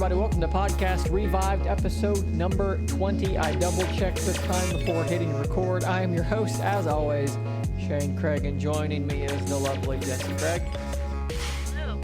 everybody. Welcome to Podcast Revived, episode number 20. I double-checked this time before hitting record. I am your host, as always, Shane Craig, and joining me is the lovely Jessi Craig. Hello.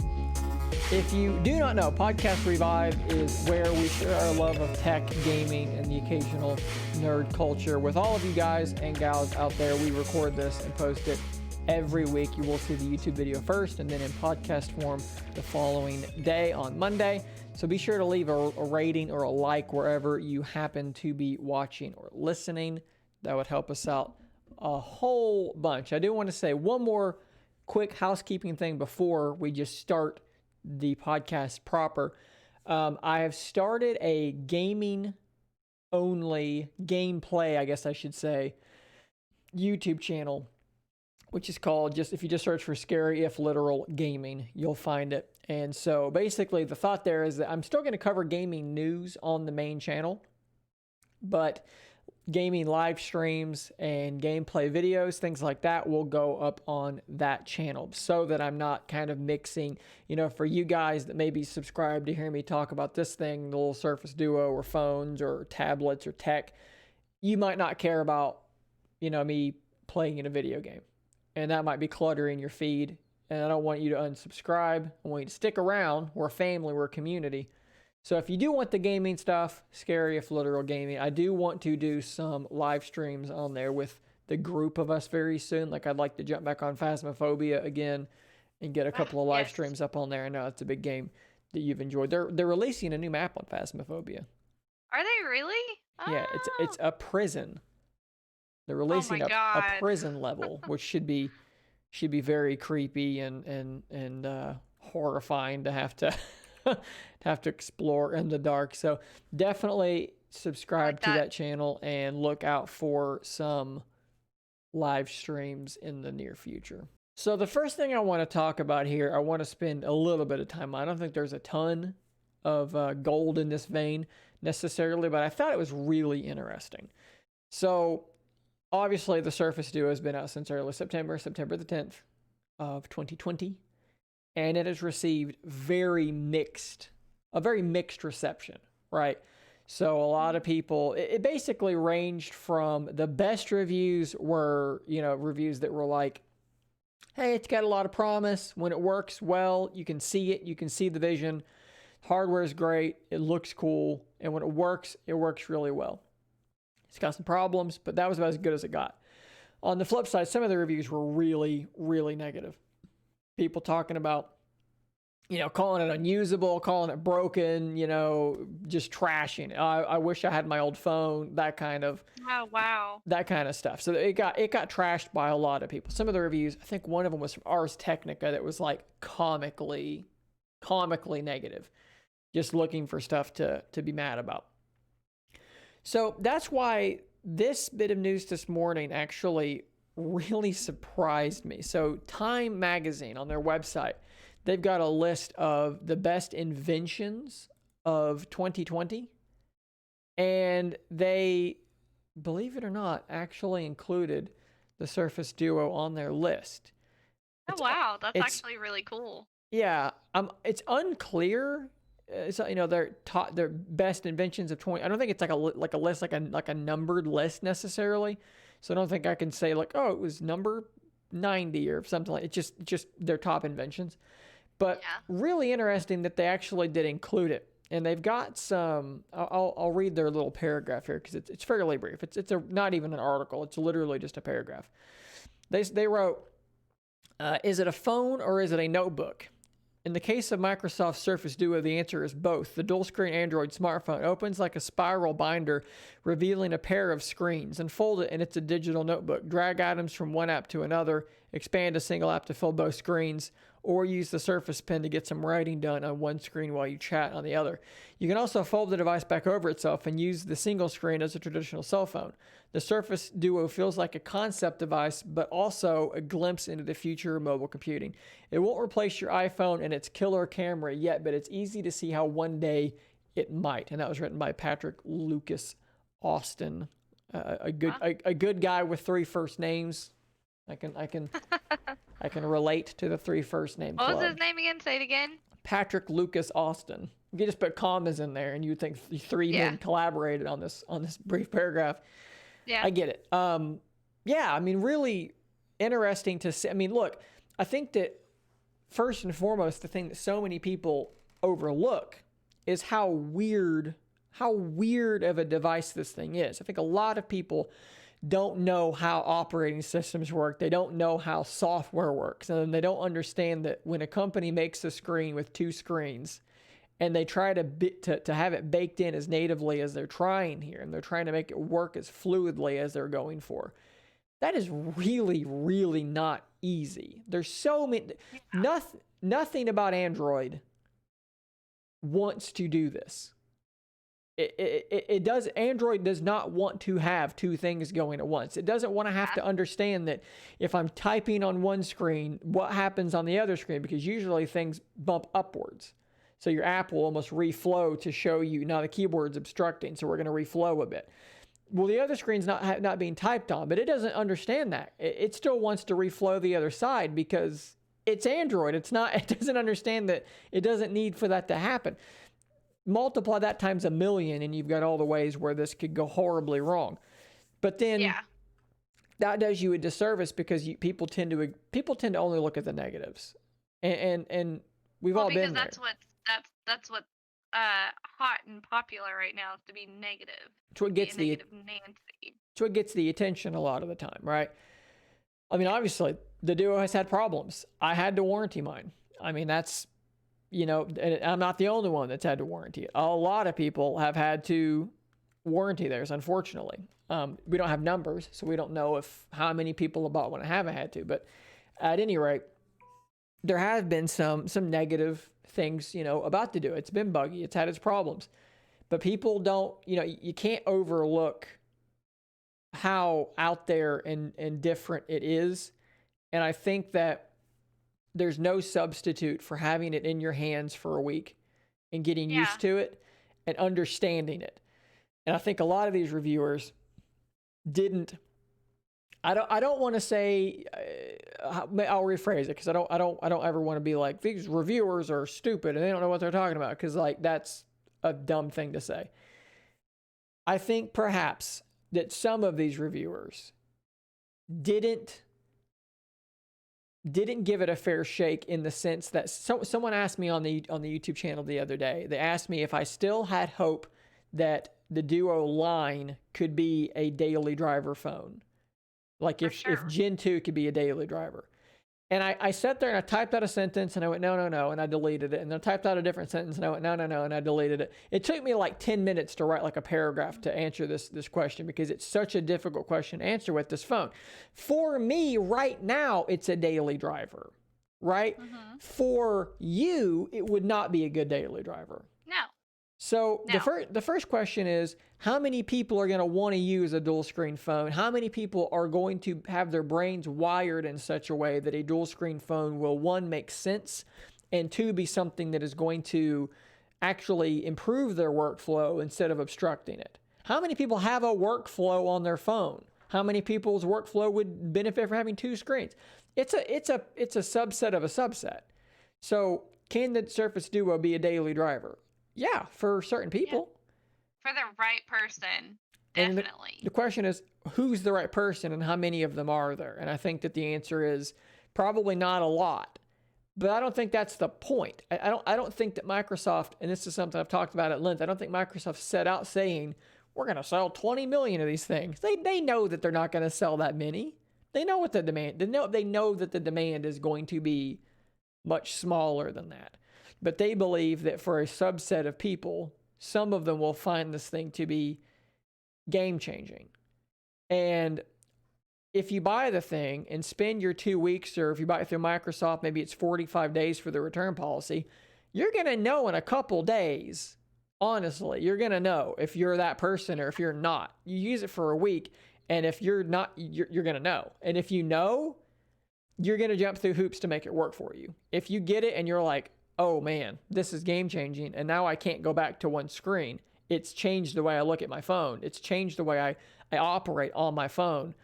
If you do not know, Podcast Revived is where we share our love of tech, gaming, and the occasional nerd culture with all of you guys and gals out there. We record this and post it every week. You will see the YouTube video first and then in podcast form the following day on Monday. So be sure to leave a rating or a like wherever you happen to be watching or listening. That would help us out a whole bunch. I do want to say one more quick housekeeping thing before we just start the podcast proper. I have started a gaming only gameplay, I guess I should say, YouTube channel, which is called, just if you just search for Scary If Literal Gaming, you'll find it. And so basically the thought there is that I'm still going to cover gaming news on the main channel, but gaming live streams and gameplay videos, things like that, will go up on that channel so that I'm not kind of mixing, for you guys that maybe subscribe to hear me talk about this thing, the little Surface Duo or phones or tablets or tech, you might not care about, me playing in a video game. And that might be cluttering your feed. And I don't want you to unsubscribe. I want you to stick around. We're a family. We're a community. So if you do want the gaming stuff, Scary If Literal Gaming, I do want to do some live streams on there with the group of us very soon. Like, I'd like to jump back on Phasmophobia again and get a couple of live streams up on there. I know it's a big game that you've enjoyed. They're releasing a new map on Phasmophobia. Are they really? Yeah, it's a prison. They're releasing a prison level, which should be very creepy and horrifying to have to explore in the dark. So definitely subscribe to that channel and look out for some live streams in the near future. So the first thing I want to talk about here, I want to spend a little bit of time on. I don't think there's a ton of gold in this vein necessarily, but I thought it was really interesting. So obviously, the Surface Duo has been out since early September the 10th of 2020, and it has received a very mixed reception, right? So a lot of people, it basically ranged from the best reviews were, reviews that were like, hey, it's got a lot of promise. When it works well, you can see it. You can see the vision. Hardware is great. It looks cool. And when it works really well. It's got some problems, but that was about as good as it got. On the flip side, some of the reviews were really, really negative. People talking about, calling it unusable, calling it broken, just trashing it. I wish I had my old phone, that kind of that kind of stuff. So it got trashed by a lot of people. Some of the reviews, I think one of them was from Ars Technica that was like comically negative, just looking for stuff to be mad about. So that's why this bit of news this morning actually really surprised me. So Time Magazine on their website, they've got a list of the best inventions of 2020. And they, believe it or not, actually included the Surface Duo on their list. Oh, wow. That's actually really cool. Yeah. It's unclear. So, their best inventions of 20. I don't think it's like a list, like a numbered list necessarily. So I don't think I can say like, oh, it was number 90 or something like it. Just their top inventions. But really interesting that they actually did include it. And they've got some. I'll read their little paragraph here because it's fairly brief. It's not even an article. It's literally just a paragraph. They wrote, "Is it a phone or is it a notebook? In the case of Microsoft Surface Duo, the answer is both. The dual-screen Android smartphone opens like a spiral binder, revealing a pair of screens. Unfold it, and it's a digital notebook. Drag items from one app to another, expand a single app to fill both screens, or use the Surface Pen to get some writing done on one screen while you chat on the other. You can also fold the device back over itself and use the single screen as a traditional cell phone. The Surface Duo feels like a concept device, but also a glimpse into the future of mobile computing. It won't replace your iPhone and its killer camera yet, but it's easy to see how one day it might." And that was written by Patrick Lucas Austin, a good guy with three first names. I can relate to the three first name club. What was his name again? Say it again. Patrick Lucas Austin. You could just put commas in there, and you would think three men collaborated on this brief paragraph. Yeah, I get it. Yeah, I mean, really interesting to see. I mean, look, I think that first and foremost, the thing that so many people overlook is how weird of a device this thing is. I think a lot of people don't know how operating systems work. They don't know how software works. And they don't understand that when a company makes a screen with two screens and they try to have it baked in as natively as they're trying here, and they're trying to make it work as fluidly as they're going for, that is really, really not easy. There's so many, nothing about Android wants to do this. Android does not want to have two things going at once. It doesn't want to have to understand that if I'm typing on one screen, what happens on the other screen, because usually things bump upwards. So your app will almost reflow to show you, now the keyboard's obstructing, so we're going to reflow a bit. Well, the other screen's not being typed on, but it doesn't understand that. It still wants to reflow the other side because it's Android. It doesn't understand that it doesn't need for that to happen. Multiply that times 1,000,000 and you've got all the ways where this could go horribly wrong. But then that does you a disservice because people tend to only look at the negatives. And we've all been there. That's what hot and popular right now, is to be negative. It's what gets Nancy. It's what gets the attention a lot of the time, right? I mean, obviously the Duo has had problems. I had to warranty mine. I mean, that's, I'm not the only one that's had to warranty it. A lot of people have had to warranty theirs, unfortunately. We don't have numbers, so we don't know how many people have bought one and haven't had to. But at any rate, there have been some negative things, about the Duo. It's been buggy. It's had its problems. But people don't, you can't overlook how out there and different it is. And I think that there's no substitute for having it in your hands for a week and getting used to it and understanding it. And I think a lot of these reviewers didn't. I don't want to say. I'll rephrase it, because I don't ever want to be like, these reviewers are stupid and they don't know what they're talking about, because that's a dumb thing to say. I think perhaps that some of these reviewers didn't give it a fair shake, in the sense that someone asked me on the YouTube channel the other day. They asked me if I still had hope that the Duo line could be a daily driver phone. Like if Gen 2 could be a daily driver. And I sat there and I typed out a sentence and I went, no, and I deleted it. And then I typed out a different sentence and I went, no, and I deleted it. It took me like 10 minutes to write like a paragraph to answer this question, because it's such a difficult question to answer with this phone. For me right now, it's a daily driver, right? Mm-hmm. For you, it would not be a good daily driver. No. So the first question is, how many people are going to want to use a dual screen phone? How many people are going to have their brains wired in such a way that a dual screen phone will, one, make sense, and two, be something that is going to actually improve their workflow instead of obstructing it? How many people have a workflow on their phone? How many people's workflow would benefit from having two screens? It's a subset of a subset. So can the Surface Duo be a daily driver? Yeah, for certain people. Yeah. For the right person, definitely. And the question is, who's the right person and how many of them are there? And I think that the answer is probably not a lot. But I don't think that's the point. I don't think that Microsoft, and this is something I've talked about at length, I don't think Microsoft set out saying, we're going to sell 20 million of these things. They know that they're not going to sell that many. They know what the demand, they know that the demand is going to be much smaller than that. But they believe that for a subset of people, some of them will find this thing to be game-changing. And if you buy the thing and spend your 2 weeks, or if you buy it through Microsoft, maybe it's 45 days for the return policy, you're going to know in a couple days, honestly, you're going to know if you're that person or if you're not. You use it for a week, and if you're not, you're going to know. And if you know, you're going to jump through hoops to make it work for you. If you get it and you're like, oh man, this is game changing, and now I can't go back to one screen. It's changed the way I look at my phone. It's changed the way I operate on my phone.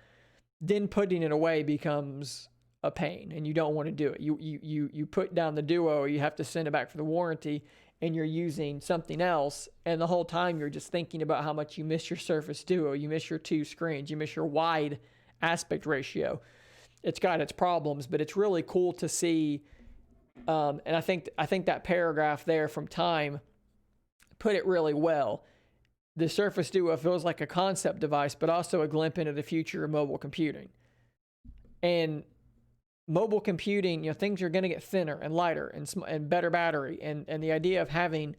Then putting it away becomes a pain, and you don't want to do it. You put down the Duo, you have to send it back for the warranty, and you're using something else, and the whole time you're just thinking about how much you miss your Surface Duo, you miss your 2 screens, you miss your wide aspect ratio. It's got its problems, but it's really cool to see. And I think that paragraph there from Time put it really well. The Surface Duo feels like a concept device, but also a glimpse into the future of mobile computing. And mobile computing, things are going to get thinner and lighter and better battery. And the idea of having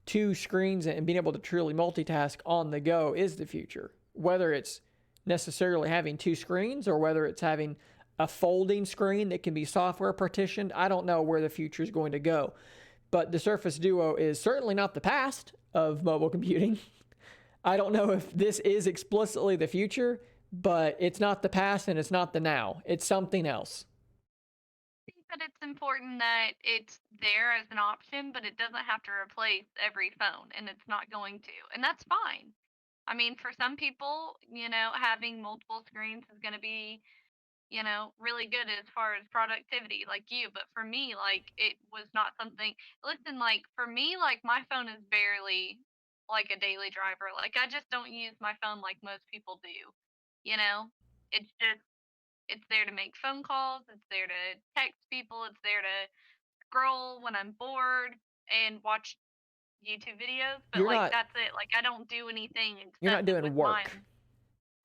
2 screens and being able to truly multitask on the go is the future. Whether it's necessarily having 2 screens or whether it's having a folding screen that can be software partitioned, I don't know where the future is going to go. But the Surface Duo is certainly not the past of mobile computing. I don't know if this is explicitly the future, but it's not the past and it's not the now. It's something else. I think that it's important that it's there as an option, but it doesn't have to replace every phone, and it's not going to. And that's fine. I mean, for some people, having multiple screens is going to be, really good as far as productivity, like you. But for me, like, it was not something. Listen, like, for me, like, my phone is barely like a daily driver. Like, I just don't use my phone like most people do. You know, it's just it's there to make phone calls, it's there to text people, it's there to scroll when I'm bored and watch YouTube videos, but, You're like, not that's it. Like, I don't do anything you're not excessive doing with work. mine.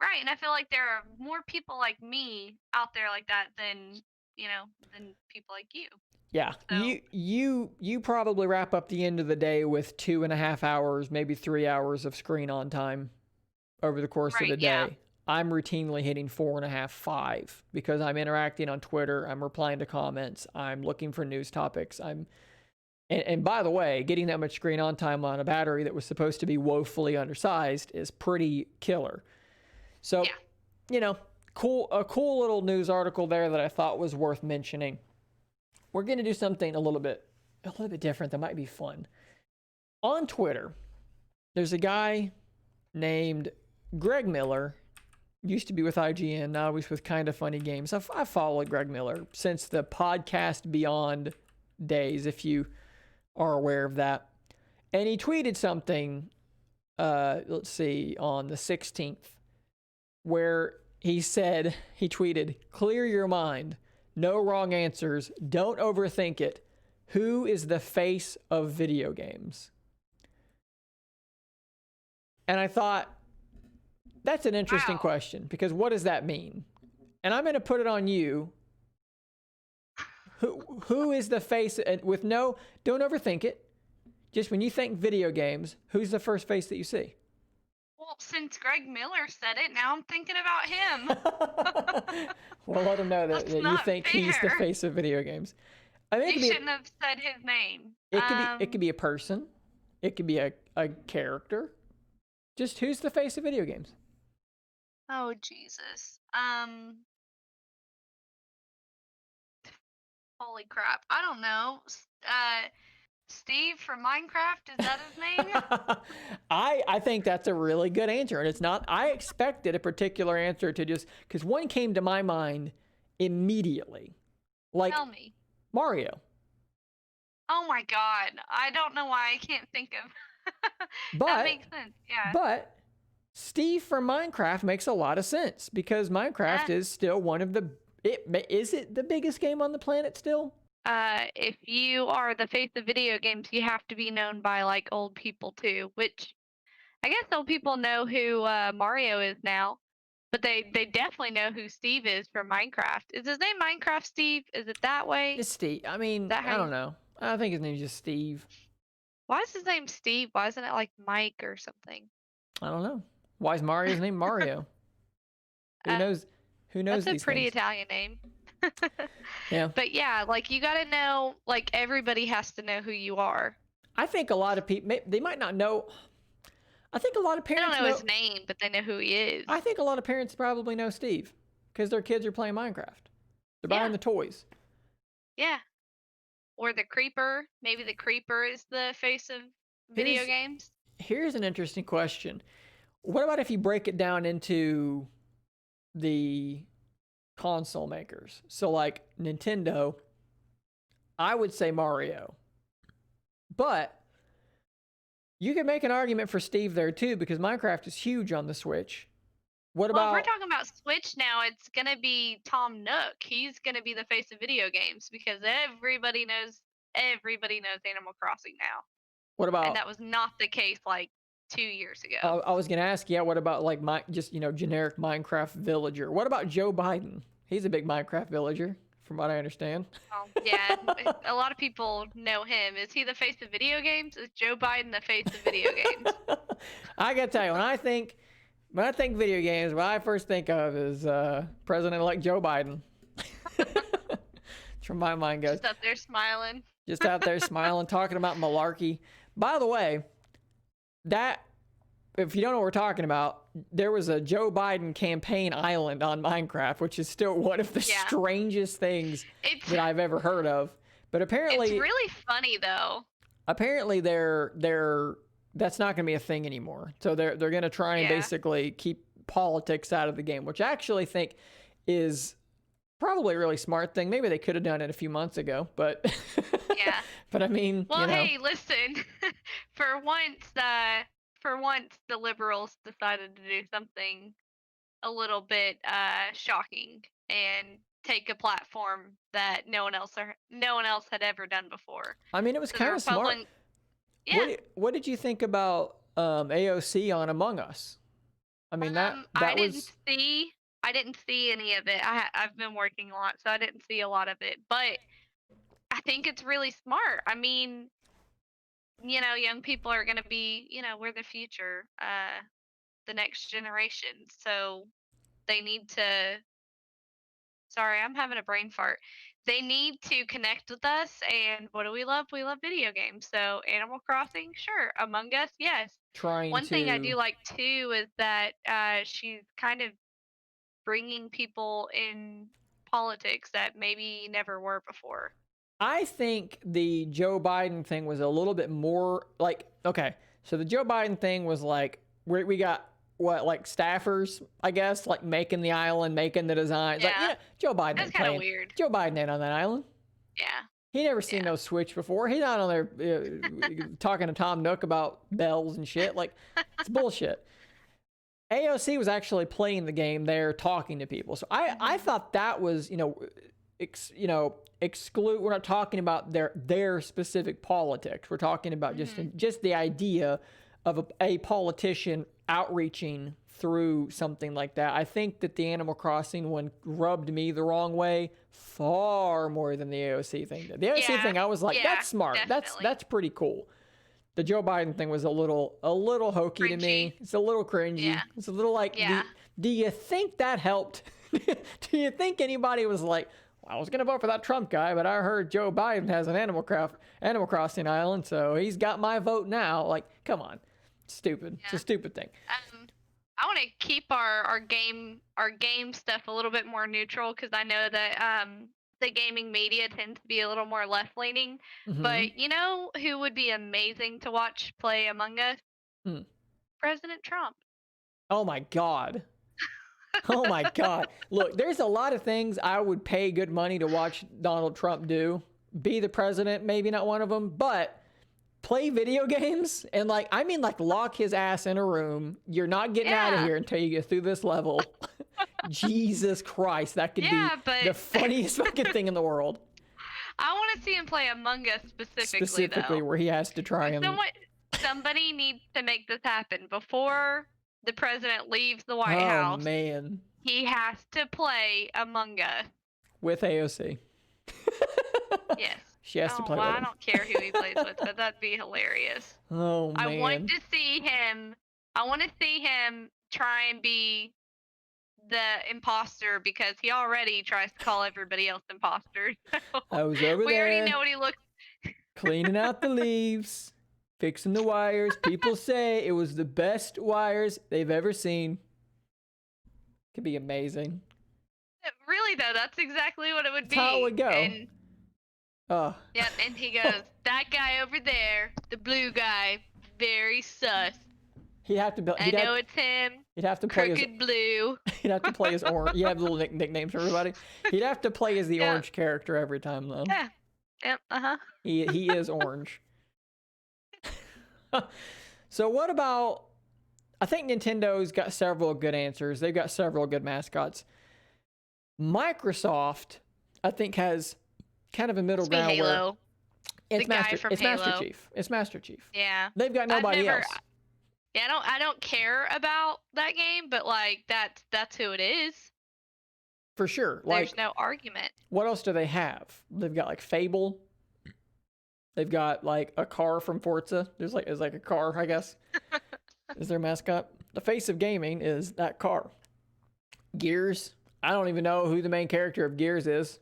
Right, and I feel like there are more people like me out there like that than people like you. Yeah, So you probably wrap up the end of the day with 2.5 hours, maybe 3 hours of screen on time over the course of right, the yeah. day. I'm routinely hitting 4.5, 5 because I'm interacting on Twitter, I'm replying to comments, I'm looking for news topics. And by the way, getting that much screen on time on a battery that was supposed to be woefully undersized is pretty killer. So, Yeah. a cool little news article there that I thought was worth mentioning. We're going to do something a little bit different that might be fun. On Twitter, there's a guy named Greg Miller, used to be with IGN, now he's with Kinda Funny Games. I followed Greg Miller since the Podcast Beyond days, if you are aware of that. And he tweeted something, let's see, on the 16th, where he tweeted, "Clear your mind. No wrong answers. Don't overthink it. Who is the face of video games?" And I thought, that's an interesting question, because what does that mean? And I'm going to put it on you. Who is the face, with no, don't overthink it. Just when you think video games, who's the first face that you see? Well, since Greg Miller said it, now I'm thinking about him. Well, let him know that That's you not think he's the fair. face of video games. I mean, You shouldn't have said his name. it could be a person. It could be a character. Just who's the face of video games? Oh, Jesus. Holy crap. I don't know. Steve from Minecraft, is that his name? I think that's a really good answer, and it's not. I expected a particular answer to just because one came to my mind immediately, like Tell me. Mario. Oh my God. I don't know why I can't think of. But That makes sense. Yeah. but Steve from Minecraft makes a lot of sense because Minecraft is still one of the. Is it the biggest game on the planet still? If you are the face of video games, you have to be known by like old people too, which I guess old people know who Mario is now, but they definitely know who Steve is from Minecraft. Is his name Minecraft Steve? Is it that way? It's Steve. I mean, That how I don't know. I think his name's just Steve. Why is his name Steve? Why isn't it like Mike or something? I don't know. Why is Mario's name Mario? Who knows? Who knows That's these a pretty things? Italian name. Yeah. But yeah, like you got to know, like everybody has to know who you are. I think a lot of people, they might not know. I think a lot of They parents don't know his name, but they know who he is. I think a lot of parents probably know Steve because their kids are playing Minecraft. They're buying the toys. Yeah. Or the creeper. Maybe the creeper is the face of video games. Here's an interesting question. What about if you break it down into the console makers? So like Nintendo, I would say Mario. But You can make an argument for Steve there too, because Minecraft is huge on the Switch. What Well, if we're about? talking about Switch now, it's gonna be Tom Nook. He's gonna be the face of video games because everybody knows Animal Crossing now. What And about? that was not the case like 2 years ago. I was gonna ask, yeah. What about like just generic Minecraft villager? What about Joe Biden? He's a big Minecraft villager, from what I understand. Oh, yeah, a lot of people know him. Is he the face of video games? Is Joe Biden the face of video games? I gotta tell you, when I think video games, what I first think of is President-elect Joe Biden. That's where my mind goes. Just up there smiling. Just out there smiling, talking about malarkey. By the way, that, if you don't know what we're talking about, there was a Joe Biden campaign island on Minecraft, which is still one of the strangest things that I've ever heard of. But apparently, it's really funny though. Apparently, that's not going to be a thing anymore. So they're going to try and basically keep politics out of the game, which I actually think is probably a really smart thing. Maybe they could have done it a few months ago, but yeah. But I mean, well, hey, listen, for once, the liberals decided to do something a little bit shocking and take a platform that no one else had ever done before. I mean, it was kind of smart. Yeah. What did you think about AOC on Among Us? I mean, I didn't see any of it. I've been working a lot, so I didn't see a lot of it. But I think it's really smart. I mean, young people are going to be, we're the future, the next generation. So they need to. Sorry, I'm having a brain fart. They need to connect with us. And what do we love? We love video games. So Animal Crossing, sure. Among Us, yes. One thing I do like too is that she's kind of bringing people in politics that maybe never were before. I think the Joe Biden thing was a little bit more like, okay, so the Joe Biden thing was like, we got like staffers, I guess, like making the island, making the designs. Yeah. Like, Joe Biden. That's kind of weird. Joe Biden ain't on that island. Yeah. He never seen no Switch before. He's not on there talking to Tom Nook about bells and shit. Like, it's bullshit. AOC was actually playing the game there, talking to people. So I thought that was, exclude. We're not talking about their specific politics. We're talking about just the idea of a politician outreaching through something like that. I think that the Animal Crossing one rubbed me the wrong way far more than the AOC thing did. The AOC thing, I was like, that's smart. Definitely. That's pretty cool. The Joe Biden thing was a little hokey cringy to me. It's a little cringy. Yeah. It's a little like, do you think that helped? Do you think anybody was like, well, I was going to vote for that Trump guy, but I heard Joe Biden has an Animal Crossing island, so he's got my vote now. Like, come on. It's stupid. Yeah. It's a stupid thing. I want to keep our game stuff a little bit more neutral because I know that the gaming media tends to be a little more left leaning. Mm-hmm. But you know who would be amazing to watch play Among Us? President Trump. Oh my God. Oh my God. Look, there's a lot of things I would pay good money to watch Donald Trump do. Be the president, maybe not one of them, but play video games and lock his ass in a room. You're not getting out of here until you get through this level. Jesus Christ, that could be the funniest fucking thing in the world. I want to see him play Among Us specifically, where he has to try and. Somebody needs to make this happen before the president leaves the White House. Oh man, he has to play Among Us with AOC. Yes. She has to play with him. I don't care who he plays with, but that'd be hilarious. Oh, man. I want to see him try and be the imposter because he already tries to call everybody else imposters. So I was over there. We already know what he looks cleaning out the leaves, fixing the wires. People say it was the best wires they've ever seen. Could be amazing. Really, though, that's exactly what it would be. That's how it would go. Yep, and he goes, that guy over there, the blue guy, very sus. He'd have to. I know it's him. He'd have to play Crooked Blue. He'd have to play as orange. You have little nicknames for everybody. He'd have to play as the orange character every time, though. Yeah. Yep. He is orange. So what about? I think Nintendo's got several good answers. They've got several good mascots. Microsoft, I think, has kind of a middle Must be ground where Halo. it's The guy from Master Halo. Chief. It's Master Chief. Yeah. They've got nobody else. Yeah, I don't care about that game, but like that's who it is. For sure. There's no argument. What else do they have? They've got like Fable. They've got like a car from Forza. There's like a car, I guess. Is their mascot. The face of gaming is that car. Gears. I don't even know who the main character of Gears is.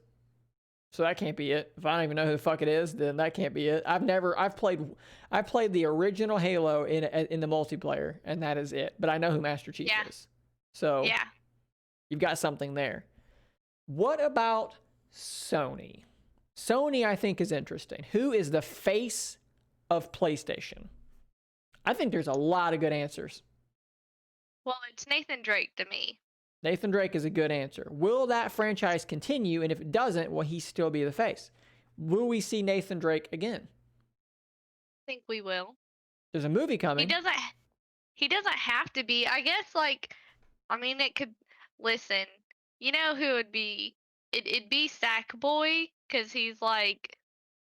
So that can't be it. If I don't even know who the fuck it is, then that can't be it. I played the original Halo in the multiplayer, and that is it. But I know who Master Chief is. So yeah, you've got something there. What about Sony? Sony, I think, is interesting. Who is the face of PlayStation? I think there's a lot of good answers. Well, it's Nathan Drake to me. Nathan Drake is a good answer. Will that franchise continue? And if it doesn't, will he still be the face? Will we see Nathan Drake again? I think we will. There's a movie coming. He doesn't have to be. I guess, like, I mean, it could. Listen, you know who would be? It'd be Sackboy, because he's like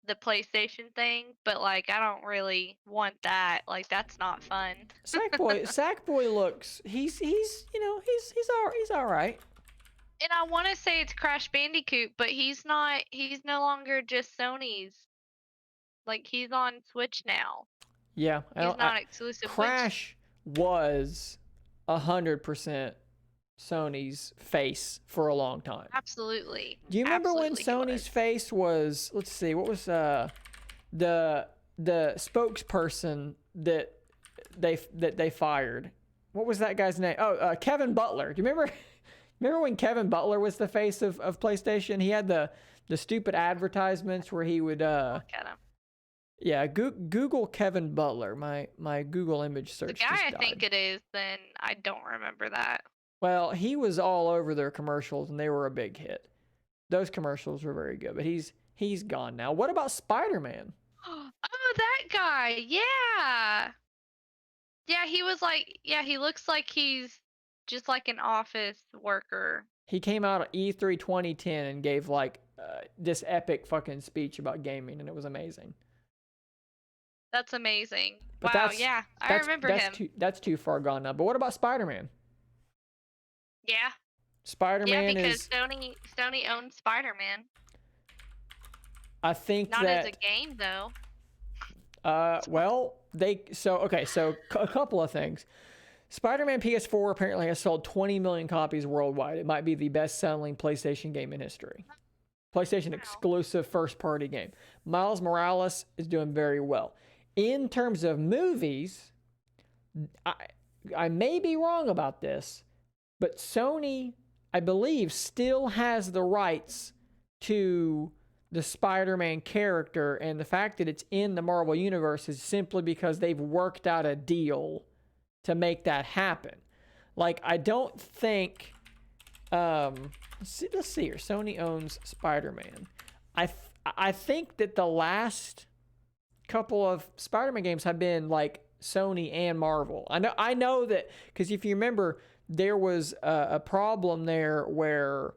the PlayStation thing. But like, I don't really want that. Like, that's not fun. Sackboy looks. He's all right. And I want to say it's Crash Bandicoot, but he's not. He's no longer just Sony's. Like, he's on Switch now. Yeah, he's not exclusive. Crash was 100% Sony's face for a long time. Absolutely. Do you remember when Sony's face was? Let's see, what was the spokesperson that they fired? What was that guy's name? Oh, Kevin Butler. Do you remember? Remember when Kevin Butler was the face of PlayStation? He had the stupid advertisements where he would Look at him. Yeah, Google Kevin Butler. My Google image search. The guy I think it is, then I don't remember that. Well, he was all over their commercials, and they were a big hit. Those commercials were very good, but he's gone now. What about Spider-Man? Oh, that guy. Yeah. Yeah, he was like, yeah, he looks like he's just like an office worker. He came out at E3 2010 and gave like this epic fucking speech about gaming, and it was amazing. That's amazing. But wow, yeah, I remember him. That's too far gone now. But what about Spider-Man? Yeah. Spider-Man because Sony owns Spider-Man. I think not as a game though. Well, so a couple of things. Spider-Man PS4 apparently has sold 20 million copies worldwide. It might be the best-selling PlayStation game in history. PlayStation exclusive first-party game. Miles Morales is doing very well. In terms of movies, I may be wrong about this, but Sony, I believe, still has the rights to the Spider-Man character, and the fact that it's in the Marvel Universe is simply because they've worked out a deal to make that happen. Like, I don't think... let's see here. Sony owns Spider-Man. I think that the last couple of Spider-Man games have been like Sony and Marvel. I know that because if you remember, there was a problem there where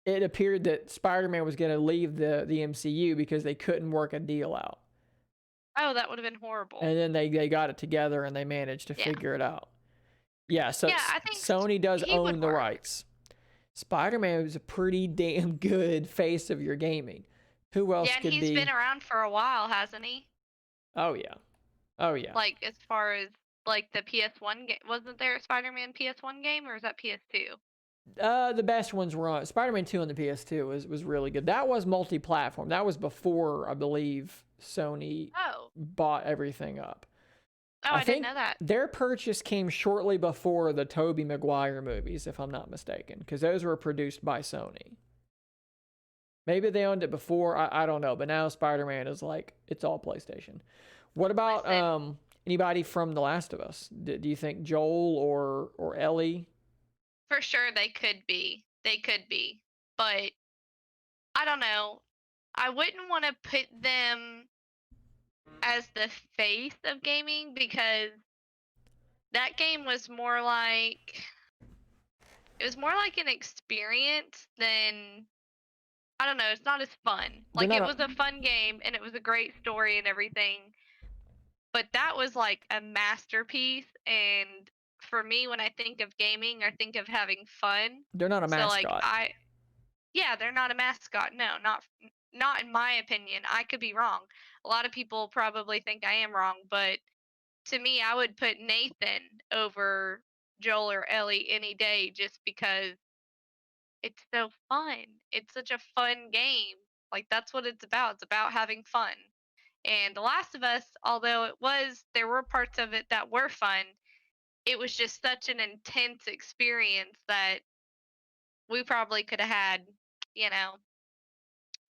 it appeared that Spider-Man was going to leave the MCU because they couldn't work a deal out. Oh, that would have been horrible. And then they got it together and they managed to figure it out. Yeah, so I think Sony does own the rights. Spider-Man is a pretty damn good face of your gaming. Who else could be? Yeah, he's been around for a while, hasn't he? Oh, yeah. Oh, yeah. Like, as far as, like, the PS1 game. Wasn't there a Spider-Man PS1 game, or is that PS2? The best ones were on... Spider-Man 2 on the PS2 was really good. That was multi-platform. That was before, I believe, Sony bought everything up. Oh, I didn't know that. Their purchase came shortly before the Tobey Maguire movies, if I'm not mistaken, because those were produced by Sony. Maybe they owned it before. I don't know. But now Spider-Man is like, it's all PlayStation. What about anybody from The Last of Us? Do you think Joel or Ellie? For sure they could be. But I don't know. I wouldn't want to put them as the face of gaming because that game was more like it was more like an experience than I don't know, it's not as fun. They're Like not it a, was a fun game and it was a great story and everything, but that was like a masterpiece and for me when I think of gaming, I think of having fun. they're not a So like mascot. yeah, they're not a mascot. No, not in my opinion. I could be wrong. A lot of people probably think I am wrong, but to me, I would put Nathan over Joel or Ellie any day just because it's so fun. It's such a fun game. Like that's what it's about. It's about having fun. And The Last of Us, although there were parts of it that were fun, it was just such an intense experience that we probably could have had, you know,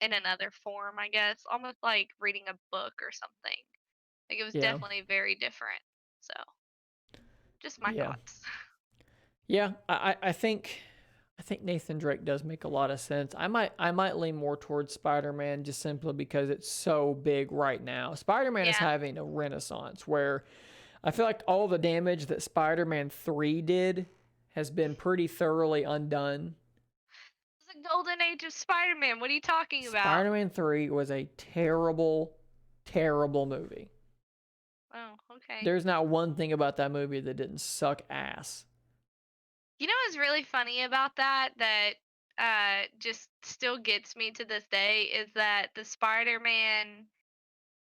in another form, I guess, almost like reading a book or something. Like it was Yeah. definitely very different. So, just my Yeah. thoughts. Yeah. I think Nathan Drake does make a lot of sense. I might lean more towards Spider-Man just simply because it's so big right now. Spider-Man is Yeah. having a renaissance where I feel like all the damage that Spider-Man 3 did has been pretty thoroughly undone. It's the golden age of Spider-Man. What are you talking about? Spider-Man 3 was a terrible, terrible movie. Oh, okay. There's not one thing about that movie that didn't suck ass. You know what's really funny about that just still gets me to this day is that the Spider-Man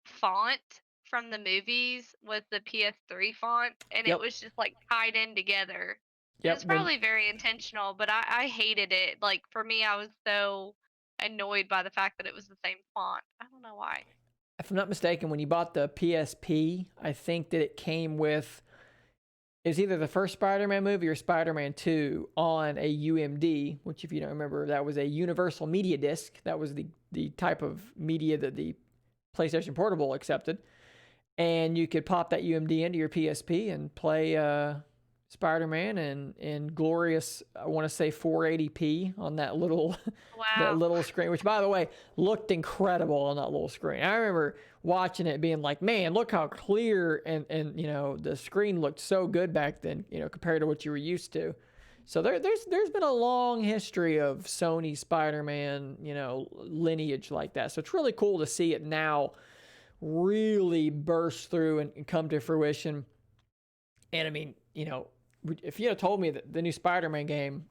font from the movies was the PS3 font and it Yep. was just like tied in together. And Yep. it's probably very intentional, but I hated it. Like for me, I was so annoyed by the fact that it was the same font. I don't know why. If I'm not mistaken, when you bought the PSP, I think that it came with it was either the first Spider-Man movie or Spider-Man 2 on a UMD, which if you don't remember, that was a Universal Media Disc. That was the type of media that the PlayStation Portable accepted. And you could pop that UMD into your PSP and play Spider-Man in glorious, I want to say 480p on that little that Wow. little screen, which by the way looked incredible on that little screen. I remember watching it being like, man, look how clear and the screen looked so good back then, compared to what you were used to. So there's been a long history of Sony Spider-Man, lineage like that. So it's really cool to see it now really burst through and come to fruition. And I mean, if you had told me that the new Spider-Man game,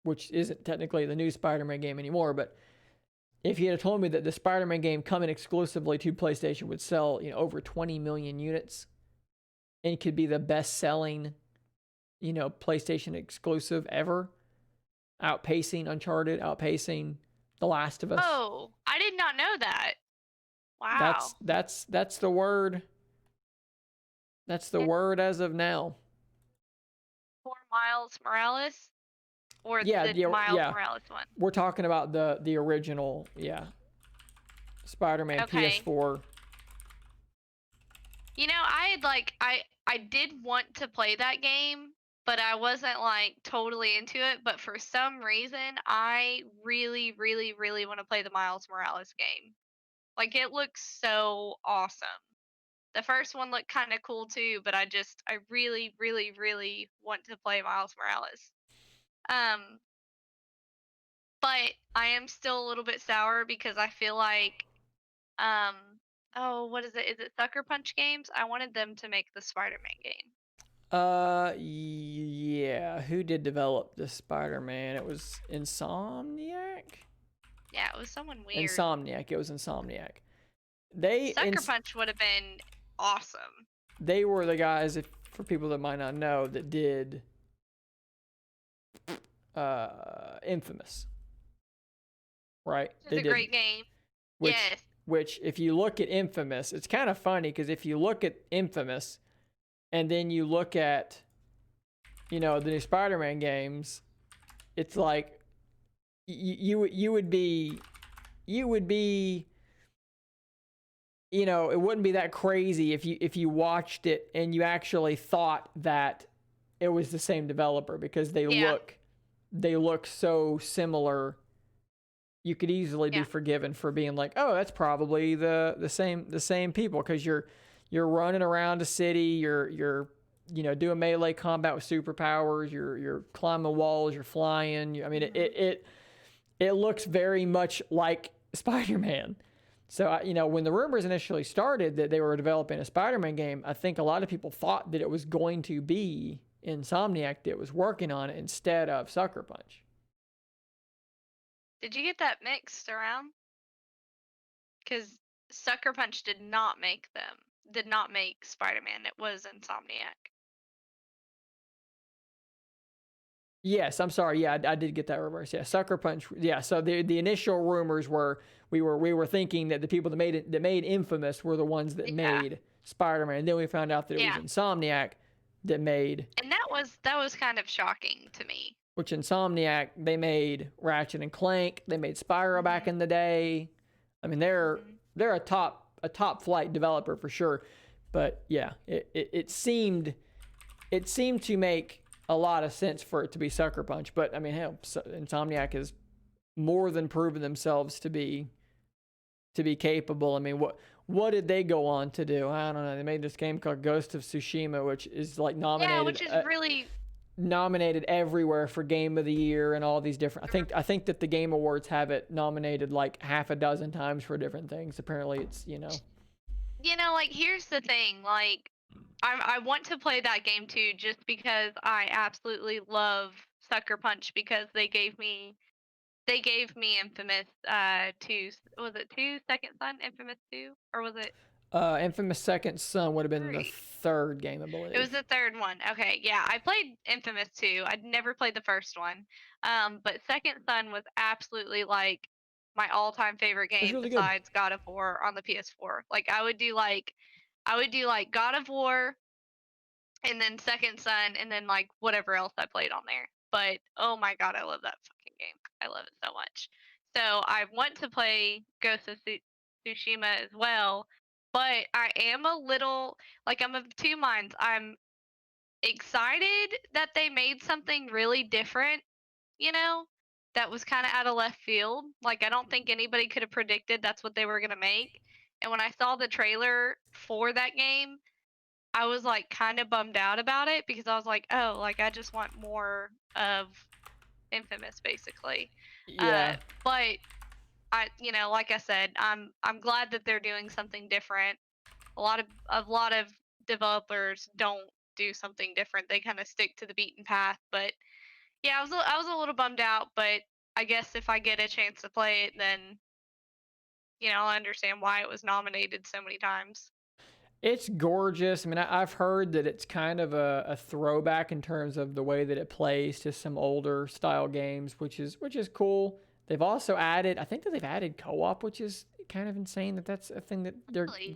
which isn't technically the new Spider-Man game anymore, but if you had told me that the Spider-Man game coming exclusively to PlayStation would sell, over 20 million units and could be the best-selling, PlayStation exclusive ever, outpacing Uncharted, outpacing The Last of Us. Oh, I did not know that. Wow. That's the word. That's the word as of now. For Miles Morales or Yeah, the Miles Morales one? We're talking about the original, Spider-Man Okay. PS4. You know, I did want to play that game, but I wasn't like totally into it, but for some reason I really really really want to play the Miles Morales game. Like it looks so awesome. The first one looked kind of cool too, but I really really really want to play Miles Morales. Um but I am still a little bit sour because I feel like um oh, what is it? Is it Sucker Punch Games? I wanted them to make the Spider-Man game. Yeah. Who did develop the Spider-Man? It was Insomniac? Yeah, it was someone weird. Insomniac. It was Insomniac. Sucker Punch would have been awesome. They were the guys, for people that might not know, that did Infamous. Right? It's a great game. Yes. Which, if you look at Infamous, it's kind of funny because if you look at Infamous and then you look at, the new Spider-Man games, it's like you would be, it wouldn't be that crazy if you watched it and you actually thought that it was the same developer because they look so similar you could easily be forgiven for being like, oh, that's probably the same people, because you're running around a city, you're doing melee combat with superpowers, you're climbing walls, you're flying. I mean, it looks very much like Spider-Man. So, when the rumors initially started that they were developing a Spider-Man game, I think a lot of people thought that it was going to be Insomniac that was working on it instead of Sucker Punch. Did you get that mixed around? Because Sucker Punch did not make Spider-Man. It was Insomniac. Yes, I'm sorry. Yeah, I did get that reverse. Yeah, Sucker Punch. Yeah, so the initial rumors were we were thinking that the people that made Infamous were the ones that made Spider-Man. And then we found out that it was Insomniac that made. And that was kind of shocking to me. Which Insomniac, they made Ratchet and Clank, they made Spyro back in the day. I mean, they're a top flight developer for sure. But yeah, it seemed to make a lot of sense for it to be Sucker Punch. But I mean, hell, Insomniac has more than proven themselves to be capable. I mean, what did they go on to do? I don't know. They made this game called Ghost of Tsushima, which is like nominated. Yeah, which is really nominated everywhere for Game of the Year and all these different. I think that the Game Awards have it nominated like half a dozen times for different things. Apparently, it's like, here's the thing. Like, I want to play that game too, just because I absolutely love Sucker Punch, because they gave me Infamous 2. Was it 2 Second Son? Infamous 2, or was it? Infamous Second Son would have been the third game, I believe. It was the third one. Okay, yeah, I played Infamous 2. I'd never played the first one. But Second Son was absolutely like my all-time favorite game, really besides God of War on the PS4. Like, I would do like God of War, and then Second Son, and then like whatever else I played on there. But oh my god, I love that fucking game. I love it so much. So I want to play Ghost of Tsushima as well, but I am a little, like, I'm of two minds. I'm excited that they made something really different, that was kind of out of left field. Like, I don't think anybody could have predicted that's what they were going to make. And when I saw the trailer for that game, I was like kind of bummed out about it, because I was like, oh, like, I just want more of Infamous, basically. Yeah. But I, like I said, I'm glad that they're doing something different. A lot of developers don't do something different. They kind of stick to the beaten path. But yeah, I was a little bummed out. But I guess if I get a chance to play it, then I'll understand why it was nominated so many times. It's gorgeous. I mean, I've heard that it's kind of a throwback in terms of the way that it plays to some older style games, which is cool. They've also added, I think that they've added co-op, which is kind of insane that that's a thing that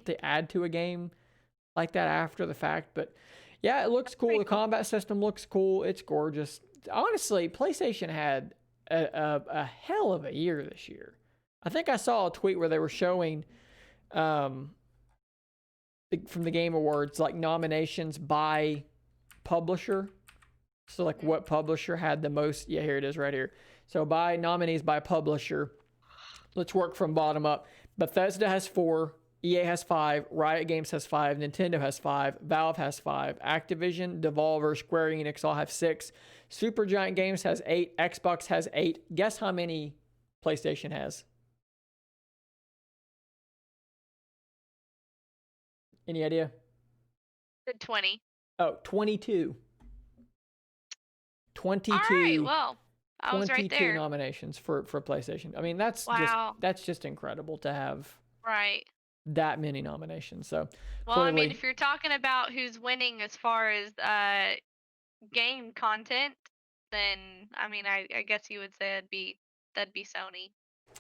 they add to a game like that after the fact. But yeah, it looks cool. The combat system looks cool. It's gorgeous. Honestly, PlayStation had a hell of a year this year. I think I saw a tweet where they were showing from the Game Awards, like, nominations by publisher. So like what publisher had the most. Yeah, here it is right here. So by nominees by publisher, let's work from bottom up. Bethesda has 4, EA has 5, Riot Games has 5, Nintendo has 5, Valve has 5, Activision, Devolver, Square Enix all have 6, Supergiant Games has 8, Xbox has 8. Guess how many PlayStation has? Any idea? 20. Oh, 22. 22. All right, well, I was right there. 22 nominations for PlayStation. I mean, that's just incredible to have that many nominations. So, well, clearly, I mean, if you're talking about who's winning as far as game content, then I mean, I guess you would say that'd be Sony.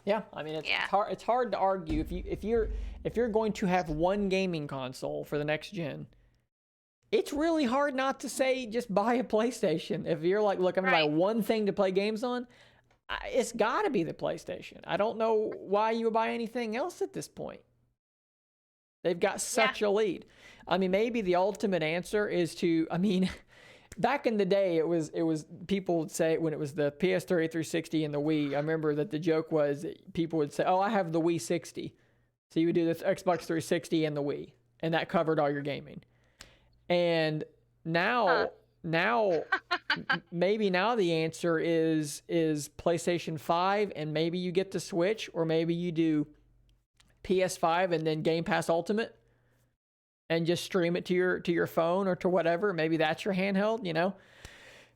Yeah, I mean, it's hard to argue if you're going to have one gaming console for the next gen. It's really hard not to say just buy a PlayStation. If you're like, look, I'm gonna buy one thing to play games on, it's got to be the PlayStation. I don't know why you would buy anything else at this point. They've got such a lead. I mean, maybe the ultimate answer is to, I mean, back in the day, it was people would say when it was the PS3, 360, and the Wii. I remember that the joke was that people would say, "Oh, I have the Wii 60." So you would do this Xbox 360 and the Wii, and that covered all your gaming. And now, maybe now the answer is PlayStation 5, and maybe you get the Switch, or maybe you do PS5 and then Game Pass Ultimate, and just stream it to your phone or to whatever. Maybe that's your handheld. You know,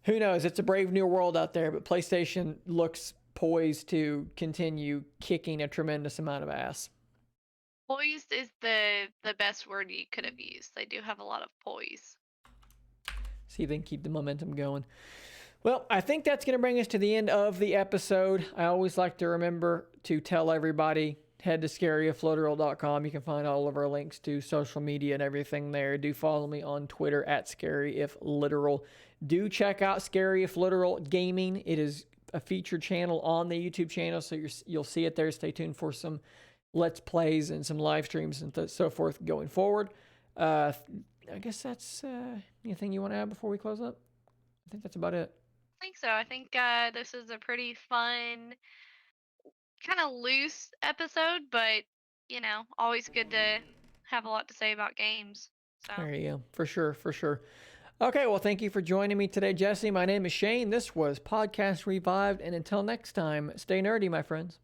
who knows? It's a brave new world out there, but PlayStation looks poised to continue kicking a tremendous amount of ass. Poised is the best word you could have used. They do have a lot of poise. See if they can keep the momentum going. Well, I think that's going to bring us to the end of the episode. I always like to remember to tell everybody, head to scaryifliteral.com. You can find all of our links to social media and everything there. Do follow me on Twitter at scaryifliteral. Do check out Scary If Literal Gaming. It is a featured channel on the YouTube channel, so you'll see it there. Stay tuned for some Let's Plays and some live streams and so forth going forward. I guess that's anything you want to add before we close up? I think that's about it. I think so. I think this is a pretty fun, kind of loose episode, but always good to have a lot to say about games. So. There you go. For sure. Okay, well, thank you for joining me today, Jessi. My name is Shane. This was Podcast Revived, and until next time, stay nerdy, my friends.